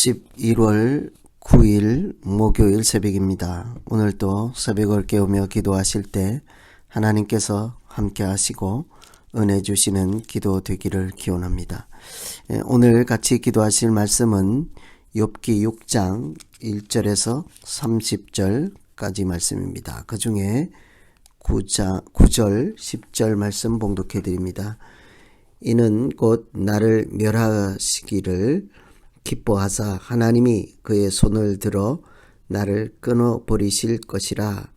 11월 9일 목요일 새벽입니다. 오늘도 새벽을 깨우며 기도하실 때 하나님께서 함께 하시고 은혜 주시는 기도 되기를 기원합니다. 오늘 같이 기도하실 말씀은 욥기 6장 1절에서 30절까지 말씀입니다. 그 중에 9절, 10절 말씀 봉독해 드립니다. 이는 곧 나를 멸하시기를 기뻐하사 하나님이 그의 손을 들어 나를 끊어버리실 것이라.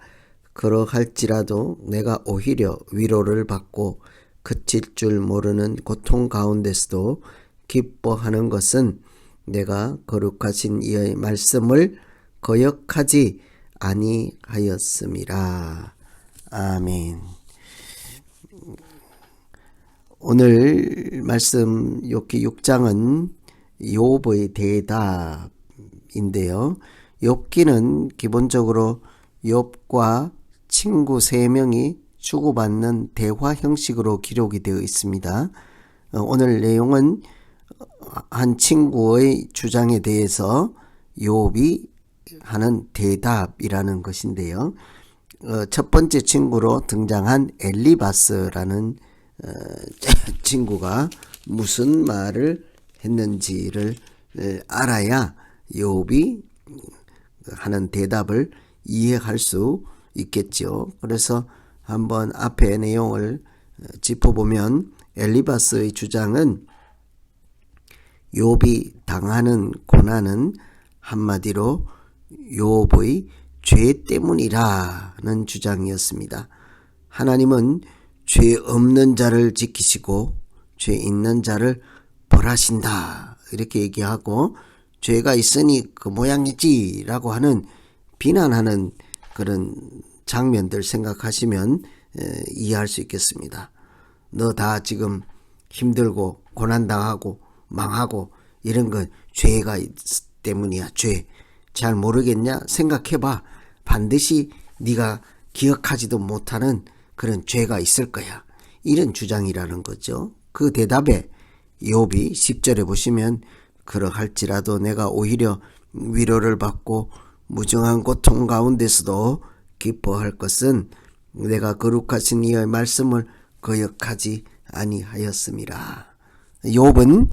그러할지라도 내가 오히려 위로를 받고 그칠 줄 모르는 고통 가운데서도 기뻐하는 것은 내가 거룩하신 이의 말씀을 거역하지 아니하였음이라. 아멘. 오늘 말씀 욥기 6장은 욥의 대답인데요. 욥기는 기본적으로 욥과 친구 3명이 주고받는 대화 형식으로 기록이 되어 있습니다. 오늘 내용은 한 친구의 주장에 대해서 욥이 하는 대답이라는 것인데요. 첫 번째 친구로 등장한 엘리바스라는 친구가 무슨 말을 했는지를 알아야 욥이 하는 대답을 이해할 수 있겠죠. 그래서 한번 앞에 내용을 짚어보면 엘리바스의 주장은 욥이 당하는 고난은 한마디로 욥의 죄 때문이라는 주장이었습니다. 하나님은 죄 없는 자를 지키시고 죄 있는 자를 벌하신다 이렇게 얘기하고 죄가 있으니 그 모양이지 라고 하는 비난하는 그런 장면들 생각하시면 이해할 수 있겠습니다. 너 다 지금 힘들고 고난당하고 망하고 이런 건 죄가 때문이야. 죄 잘 모르겠냐? 생각해봐. 반드시 네가 기억하지도 못하는 그런 죄가 있을 거야. 이런 주장이라는 거죠. 그 대답에 욥이 10절에 보시면 그러할지라도 내가 오히려 위로를 받고 무정한 고통 가운데서도 기뻐할 것은 내가 거룩하신 이의 말씀을 거역하지 아니하였음이라. 욥은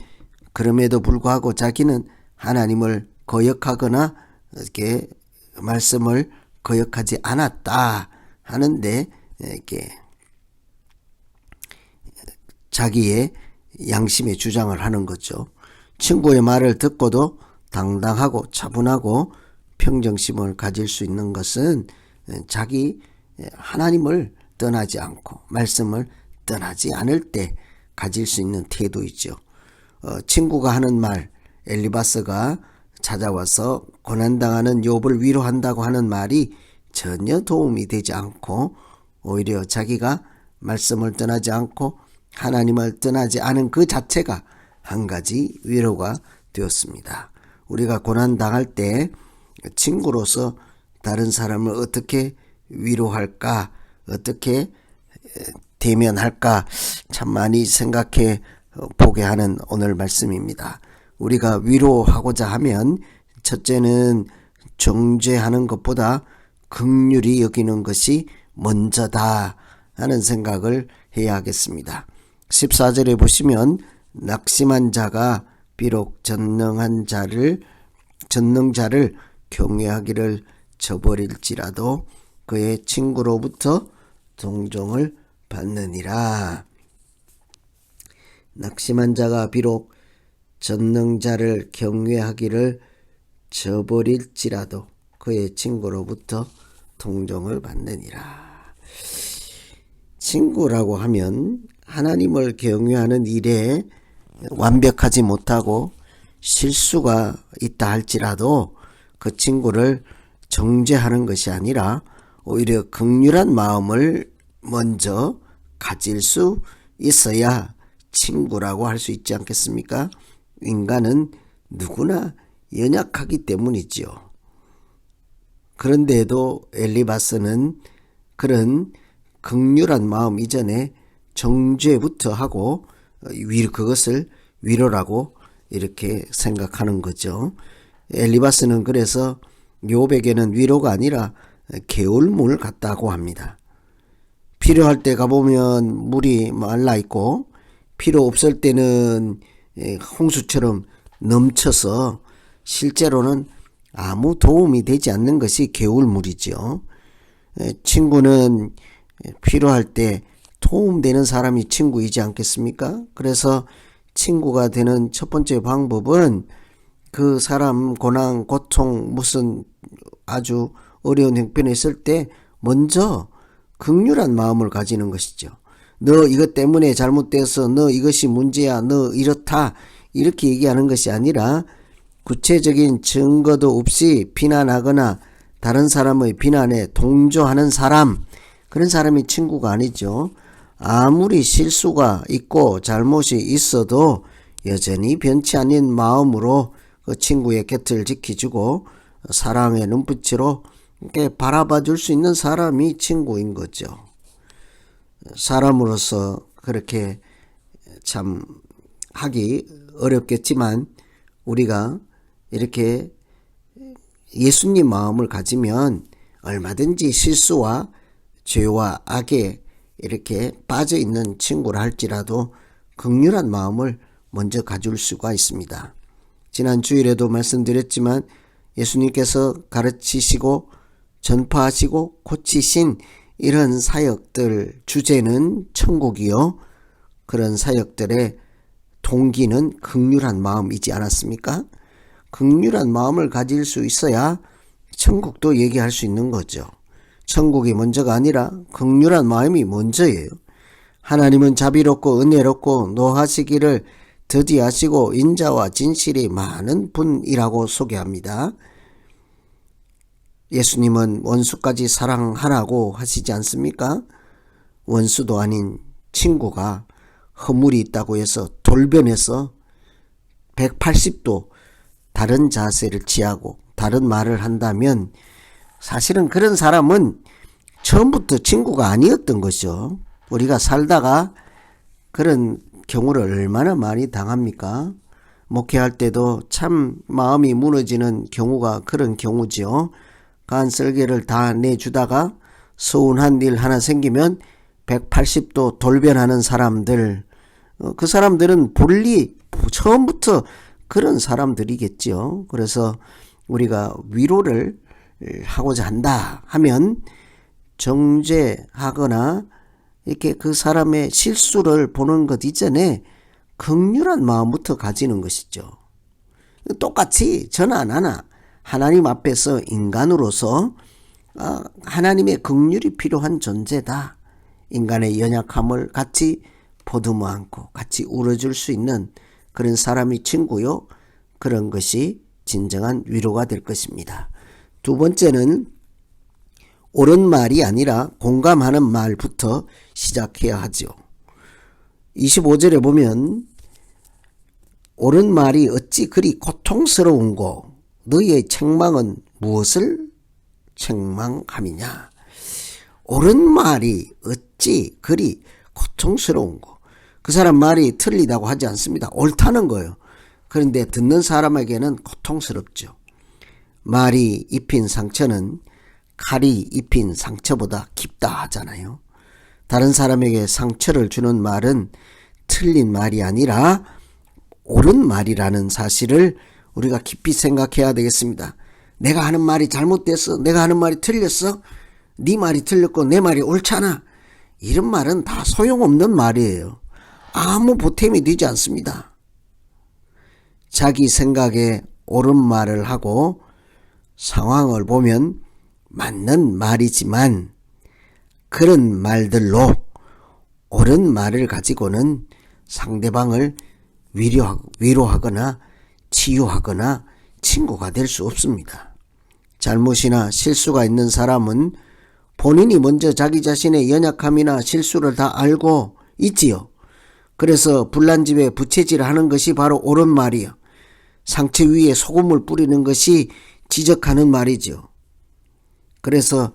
그럼에도 불구하고 자기는 하나님을 거역하거나 이렇게 말씀을 거역하지 않았다 하는데 이렇게 자기의 양심의 주장을 하는 거죠. 친구의 말을 듣고도 당당하고 차분하고 평정심을 가질 수 있는 것은 자기 하나님을 떠나지 않고 말씀을 떠나지 않을 때 가질 수 있는 태도이죠. 친구가 하는 말, 엘리바스가 찾아와서 고난당하는 욥을 위로한다고 하는 말이 전혀 도움이 되지 않고 오히려 자기가 말씀을 떠나지 않고 하나님을 떠나지 않은 그 자체가 한 가지 위로가 되었습니다. 우리가 고난당할 때 친구로서 다른 사람을 어떻게 위로할까, 어떻게 대면할까 참 많이 생각해 보게 하는 오늘 말씀입니다. 우리가 위로하고자 하면 첫째는 정죄하는 것보다 긍휼히 여기는 것이 먼저다 하는 생각을 해야 하겠습니다. 14절에 보시면 낙심한 자가 비록 전능자를 경외하기를 저버릴지라도 그의 친구로부터 동정을 받느니라. 낙심한 자가 비록 전능자를 경외하기를 저버릴지라도 그의 친구로부터 동정을 받느니라. 친구라고 하면 하나님을 경외하는 일에 완벽하지 못하고 실수가 있다 할지라도 그 친구를 정죄하는 것이 아니라 오히려 긍휼한 마음을 먼저 가질 수 있어야 친구라고 할 수 있지 않겠습니까? 인간은 누구나 연약하기 때문이지요. 그런데도 엘리바스는 그런 긍휼한 마음 이전에 정죄부터 하고 그것을 위로라고 이렇게 생각하는 거죠. 엘리바스는 그래서 욥에게는 위로가 아니라 개울물 같다고 합니다. 필요할 때 가보면 물이 말라 있고 필요 없을 때는 홍수처럼 넘쳐서 실제로는 아무 도움이 되지 않는 것이 개울물이죠. 친구는 필요할 때 도움되는 사람이 친구이지 않겠습니까? 그래서 친구가 되는 첫 번째 방법은 그 사람 고난, 고통, 무슨 아주 어려운 형편에 있을 때 먼저 긍휼한 마음을 가지는 것이죠. 너 이것 때문에 잘못돼서 너 이것이 문제야, 너 이렇다 이렇게 얘기하는 것이 아니라 구체적인 증거도 없이 비난하거나 다른 사람의 비난에 동조하는 사람, 그런 사람이 친구가 아니죠. 아무리 실수가 있고 잘못이 있어도 여전히 변치 않는 마음으로 그 친구의 곁을 지켜주고 사랑의 눈빛으로 이렇게 바라봐 줄 수 있는 사람이 친구인 거죠. 사람으로서 그렇게 참 하기 어렵겠지만 우리가 이렇게 예수님 마음을 가지면 얼마든지 실수와 죄와 악에 이렇게 빠져 있는 친구라 할지라도 긍휼한 마음을 먼저 가질 수가 있습니다. 지난 주일에도 말씀드렸지만 예수님께서 가르치시고 전파하시고 고치신 이런 사역들 주제는 천국이요. 그런 사역들의 동기는 긍휼한 마음이지 않았습니까? 긍휼한 마음을 가질 수 있어야 천국도 얘기할 수 있는 거죠. 천국이 먼저가 아니라 긍휼한 마음이 먼저예요. 하나님은 자비롭고 은혜롭고 노하시기를 더디하시고 인자와 진실이 많은 분이라고 소개합니다. 예수님은 원수까지 사랑하라고 하시지 않습니까? 원수도 아닌 친구가 허물이 있다고 해서 돌변해서 180도 다른 자세를 취하고 다른 말을 한다면 사실은 그런 사람은 처음부터 친구가 아니었던 것이죠. 우리가 살다가 그런 경우를 얼마나 많이 당합니까? 목회할 때도 참 마음이 무너지는 경우가 그런 경우죠. 간 썰개를 다 내주다가 서운한 일 하나 생기면 180도 돌변하는 사람들, 그 사람들은 본리 처음부터 그런 사람들이겠죠. 그래서 우리가 위로를 하고자 한다 하면 정죄하거나 이렇게 그 사람의 실수를 보는 것 이전에 긍휼한 마음부터 가지는 것이죠. 똑같이 저나 나나 하나님 앞에서 인간으로서 하나님의 긍휼이 필요한 존재다. 인간의 연약함을 같이 보듬어 안고 같이 울어줄 수 있는 그런 사람이 친구요. 그런 것이 진정한 위로가 될 것입니다. 두 번째는 옳은 말이 아니라 공감하는 말부터 시작해야 하죠. 25절에 보면 옳은 말이 어찌 그리 고통스러운고 너희의 책망은 무엇을 책망함이냐. 옳은 말이 어찌 그리 고통스러운고. 그 사람 말이 틀리다고 하지 않습니다. 옳다는 거예요. 그런데 듣는 사람에게는 고통스럽죠. 말이 입힌 상처는 칼이 입힌 상처보다 깊다 하잖아요. 다른 사람에게 상처를 주는 말은 틀린 말이 아니라 옳은 말이라는 사실을 우리가 깊이 생각해야 되겠습니다. 내가 하는 말이 잘못됐어. 내가 하는 말이 틀렸어. 네 말이 틀렸고 내 말이 옳잖아. 이런 말은 다 소용없는 말이에요. 아무 보탬이 되지 않습니다. 자기 생각에 옳은 말을 하고 상황을 보면 맞는 말이지만 그런 말들로 옳은 말을 가지고는 상대방을 위로하거나 치유하거나 친구가 될 수 없습니다. 잘못이나 실수가 있는 사람은 본인이 먼저 자기 자신의 연약함이나 실수를 다 알고 있지요. 그래서 불난집에 부채질을 하는 것이 바로 옳은 말이요. 상처 위에 소금을 뿌리는 것이 지적하는 말이죠. 그래서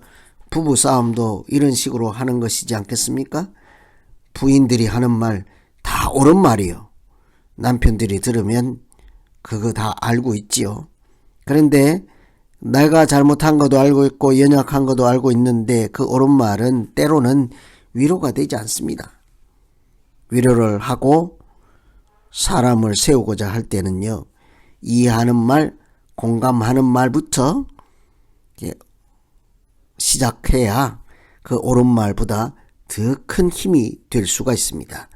부부싸움도 이런 식으로 하는 것이지 않겠습니까? 부인들이 하는 말 다 옳은 말이요. 남편들이 들으면 그거 다 알고 있지요. 그런데 내가 잘못한 것도 알고 있고 연약한 것도 알고 있는데 그 옳은 말은 때로는 위로가 되지 않습니다. 위로를 하고 사람을 세우고자 할 때는요, 이해하는 말, 공감하는 말부터 시작해야 그 옳은 말보다 더 큰 힘이 될 수가 있습니다.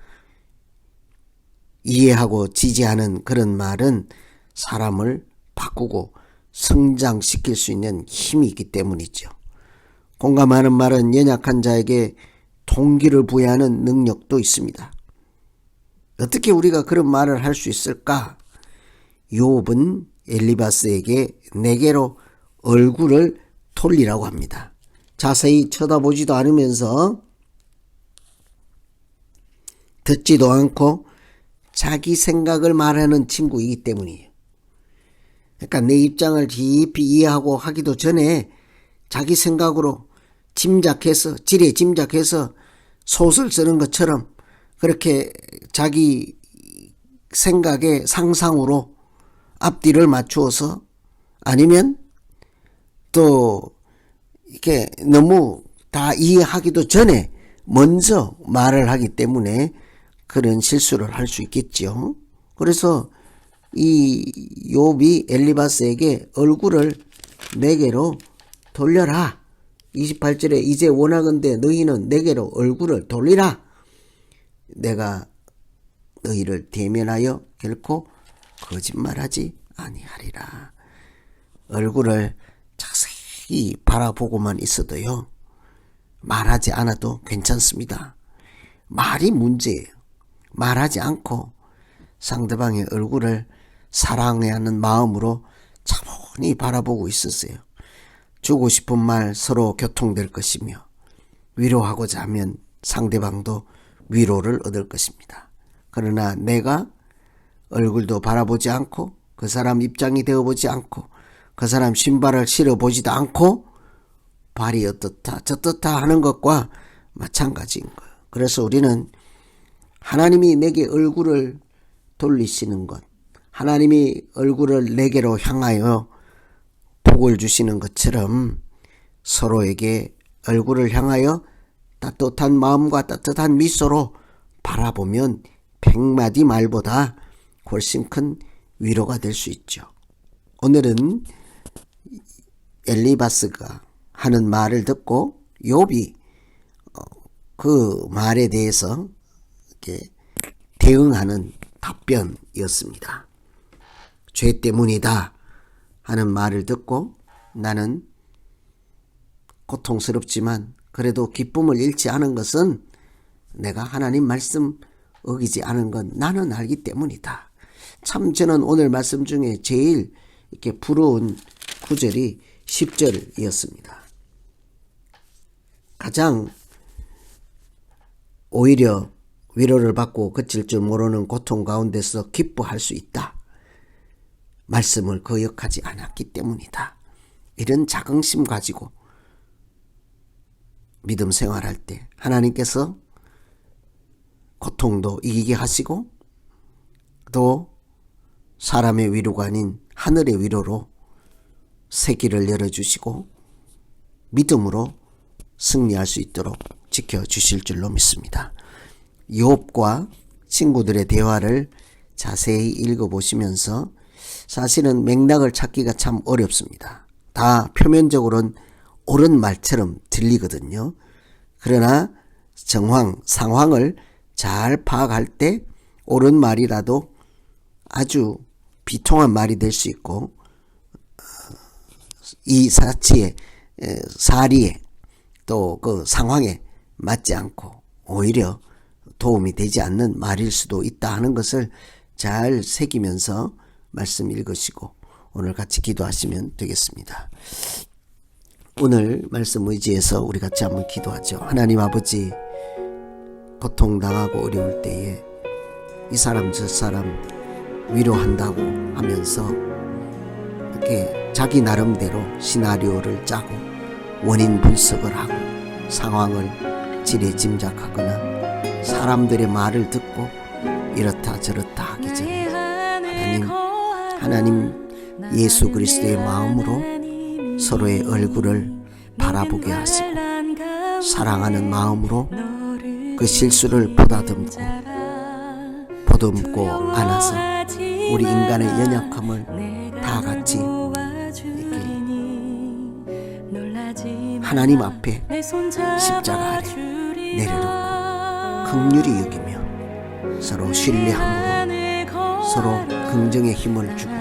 이해하고 지지하는 그런 말은 사람을 바꾸고 성장시킬 수 있는 힘이 있기 때문이죠. 공감하는 말은 연약한 자에게 동기를 부여하는 능력도 있습니다. 어떻게 우리가 그런 말을 할 수 있을까? 욥은 엘리바스에게 내게로 얼굴을 돌리라고 합니다. 자세히 쳐다보지도 않으면서 듣지도 않고 자기 생각을 말하는 친구이기 때문이에요. 그러니까 내 입장을 깊이 이해하고 하기도 전에 자기 생각으로 짐작해서, 지레 짐작해서 소설 쓰는 것처럼 그렇게 자기 생각에 상상으로 앞뒤를 맞추어서, 아니면 또 이렇게 너무 다 이해하기도 전에 먼저 말을 하기 때문에 그런 실수를 할 수 있겠죠. 그래서 이 욥이 엘리바스에게 얼굴을 내게로 돌려라. 28절에 이제 원하건대 너희는 내게로 얼굴을 돌리라. 내가 너희를 대면하여 결코 거짓말하지 아니하리라. 얼굴을 자세히 바라보고만 있어도요, 말하지 않아도 괜찮습니다. 말이 문제예요. 말하지 않고 상대방의 얼굴을 사랑하는 마음으로 차분히 바라보고 있었어요. 주고 싶은 말 서로 교통될 것이며, 위로하고자 하면 상대방도 위로를 얻을 것입니다. 그러나 내가 얼굴도 바라보지 않고 그 사람 입장이 되어보지 않고 그 사람 신발을 신어보지도 않고 발이 어떻다 저떻다 하는 것과 마찬가지인 거예요. 그래서 우리는 하나님이 내게 얼굴을 돌리시는 것, 하나님이 얼굴을 내게로 향하여 복을 주시는 것처럼 서로에게 얼굴을 향하여 따뜻한 마음과 따뜻한 미소로 바라보면 100마디 말보다 훨씬 큰 위로가 될 수 있죠. 오늘은 엘리바스가 하는 말을 듣고 욥이 그 말에 대해서 이렇게 대응하는 답변이었습니다. 죄 때문이다 하는 말을 듣고 나는 고통스럽지만 그래도 기쁨을 잃지 않은 것은 내가 하나님 말씀 어기지 않은 건 나는 알기 때문이다. 참 저는 오늘 말씀 중에 제일 이렇게 부러운 구절이 10절이었습니다. 가장 오히려 위로를 받고 그칠 줄 모르는 고통 가운데서 기뻐할 수 있다. 말씀을 거역하지 않았기 때문이다. 이런 자긍심 가지고 믿음 생활할 때 하나님께서 고통도 이기게 하시고 또 사람의 위로가 아닌 하늘의 위로로 새 길을 열어주시고 믿음으로 승리할 수 있도록 지켜주실 줄로 믿습니다. 욥과 친구들의 대화를 자세히 읽어보시면서 사실은 맥락을 찾기가 참 어렵습니다. 다 표면적으로는 옳은 말처럼 들리거든요. 그러나 정황, 상황을 잘 파악할 때 옳은 말이라도 아주 비통한 말이 될 수 있고 이 사치에 사리에 또 그 상황에 맞지 않고 오히려 도움이 되지 않는 말일 수도 있다 하는 것을 잘 새기면서 말씀 읽으시고 오늘 같이 기도하시면 되겠습니다. 오늘 말씀 의지해서 우리 같이 한번 기도하죠. 하나님 아버지, 고통당하고 어려울 때에 이 사람 저 사람 위로한다고 하면서 이렇게 자기 나름대로 시나리오를 짜고 원인 분석을 하고 상황을 지레 짐작하거나 사람들의 말을 듣고 이렇다 저렇다 하기 전에 하나님 예수 그리스도의 마음으로 서로의 얼굴을 바라보게 하시고 사랑하는 마음으로 그 실수를 보다듬고 안아서 우리 인간의 연약함을 다 같이 이렇게 하나님 앞에 십자가 아래 내려놓고 긍휼히 여기며 서로 신뢰함으로 서로 긍정의 힘을 주고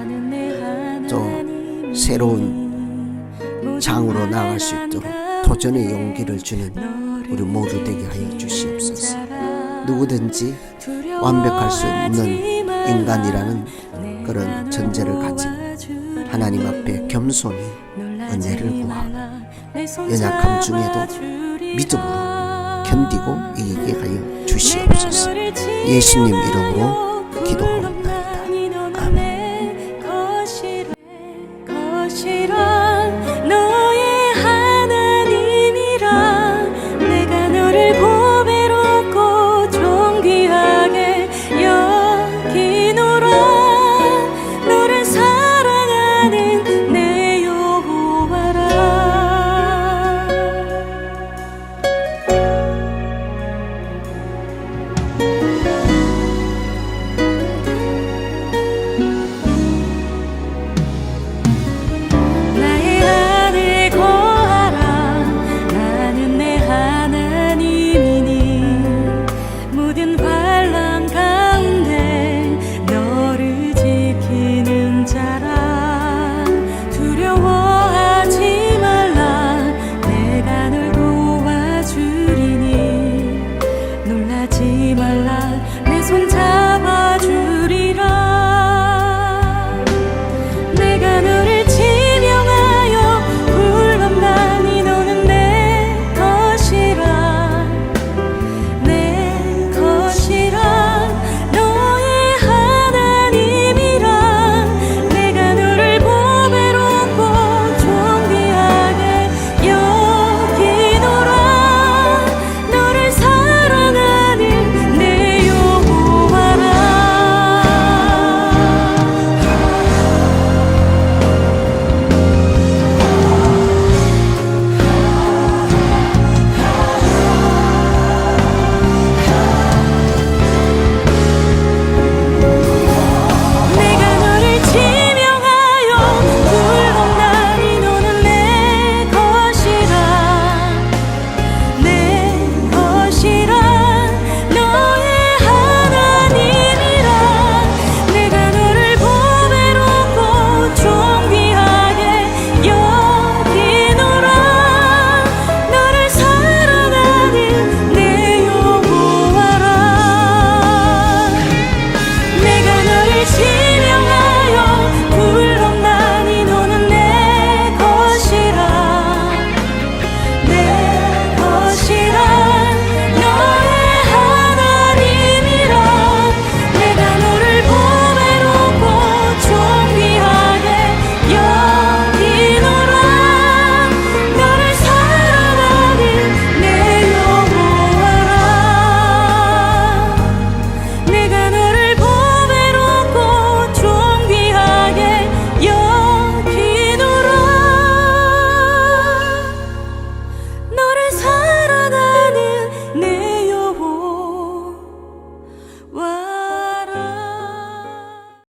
또 새로운 장으로 나아갈 수 있도록 도전의 용기를 주는 우리 모두 되게 하여 주시옵소서. 누구든지 완벽할 수 없는 인간이라는 그런 전제를 가지고 하나님 앞에 겸손히 은혜를 구하고 연약함 중에도 믿음으로 견디고 이기게 하여 주시옵소서. 예수님 이름으로